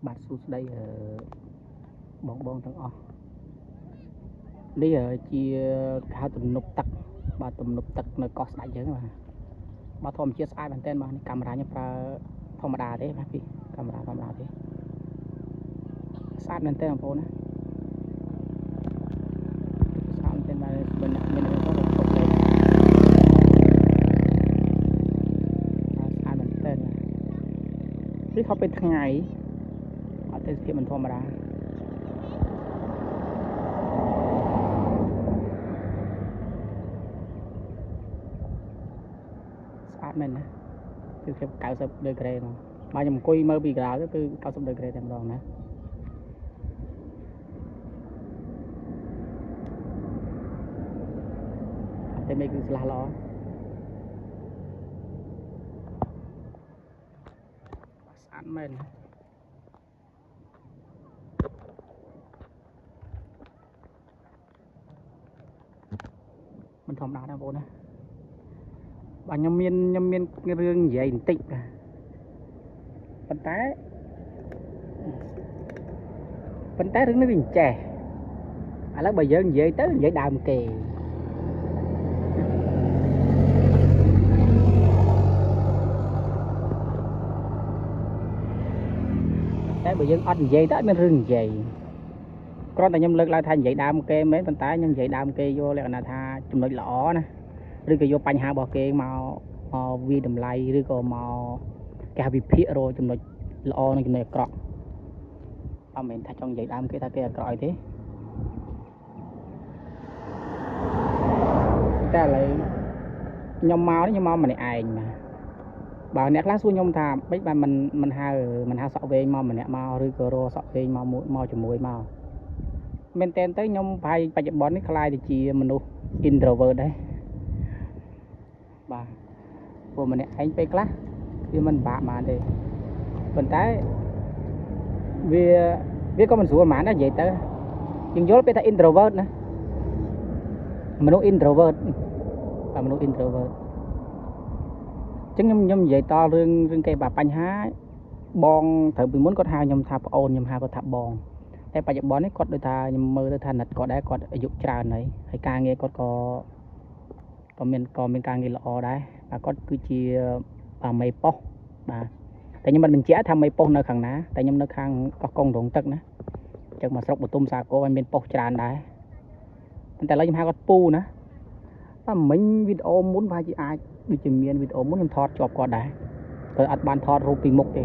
បាទសួស្តីបងទាំងអស់នេះជាហៅទំនប់ទឹកបាទទំនប់ទឹកនៅកោះស្ដេចយើងបាទធម្មជាតិស្អាតមែនទែនបាទកាមេរ៉ាខ្ញុំប្រើធម្មតាទេបាទពីកាមេរ៉ាធម្មតាទេស្អាតមែនទែនបងប្អូនណាស្អាតមែនទែនបាទមានទៅទៅពុកលេងស្អាតមែនទែននេះเขาเป็นថ្ងៃអត់ទេសភាពមិនធម្មតាស្អាតមែនណាគឺភាព90ដឺក្រេមកបាទខ្ញុំអង្គុយមើលពីក្រៅទៅគឺ90ដឺក្រេតែម្ដងណាតែមេឃគឺស្លាស់ល្អស្អាតមែនមិនធម្មតាទេបងប្អូនណាបាទខ្ញុំមានរឿងនិយាយបន្តិចបាទប៉ុន្តែរឿងនេះវាចេះឥឡូវបើយើងនិយាយទៅនិយាយដើមគេតែបើយើងអត់និយាយទៅអត់មានរឿងនិយាយគ្រាន់តែខ្ញុំលើកឡើងថានិយាយដើមគេមែនប៉ុន្តែខ្ញុំនិយាយដើមគេយកលក្ខណៈថាចំណុចល្អណាឬក៏យកបញ្ហារបស់គេមកវាតម្លៃឬក៏មកគេវិភាគរកចំណុចល្អនិងចំណុចអាក្រក់អត់មែនថាចង់និយាយដើមគេថាគេអាក្រក់អីទេតែឥឡូវខ្ញុំមកម្នាក់ឯងបាទអ្នកខ្លះសួរខ្ញុំថាបិចបាទមិនហៅសក់វែងមកម្នាក់មកឬក៏រកសក់វែងមកជាមួយមកមែនតើទៅខ្ញុំប្រហែលបច្ចុប្បន្ននេះខ្លាយទៅជាមនុស្ស introvert ដែរបាទព្រោះម្នាក់ឯងពេលខ្លះវាមិនបាក់បានទេប៉ុន្តែវាក៏មិនស្រួលហ្មងដែរនិយាយទៅយើងយល់ពេលថា introvert ណាមនុស្ស introvert បាទមនុស្ស introvert អញ្ចឹងខ្ញុំនិយាយតរឿងគេបាទបញ្ហាបងត្រូវពីមុនគាត់ហៅខ្ញុំថាប្អូនខ្ញុំហៅគាត់ថាបងតែបច្ចុប្បន្ននេះគាត់ដូចថាខ្ញុំមើលទៅថាណិតគាត់ដែរគាត់អាយុច្រើនហើយការងារគាត់ក៏មានការងារល្អដែរបាទគាត់គឺជាមេប៉ុស្តិ៍បាទតែខ្ញុំមិនបញ្ជាក់ថាមេប៉ុស្តិ៍នៅខាងណាតែខ្ញុំនៅខាងកោះកុងរងទឹកណាអញ្ចឹងមកស្រុកបទុមសាគរឲ្យមានប៉ុស្តិ៍ច្រើនដែរតែឥឡូវខ្ញុំហៅគាត់ពូណាតែមិញវីដេអូមុនប្រហែលជាអាចដូចជាមានវីដេអូមុនខ្ញុំថតជាប់គាត់ដែរក៏អត់បានថតរូបពីមុខទេ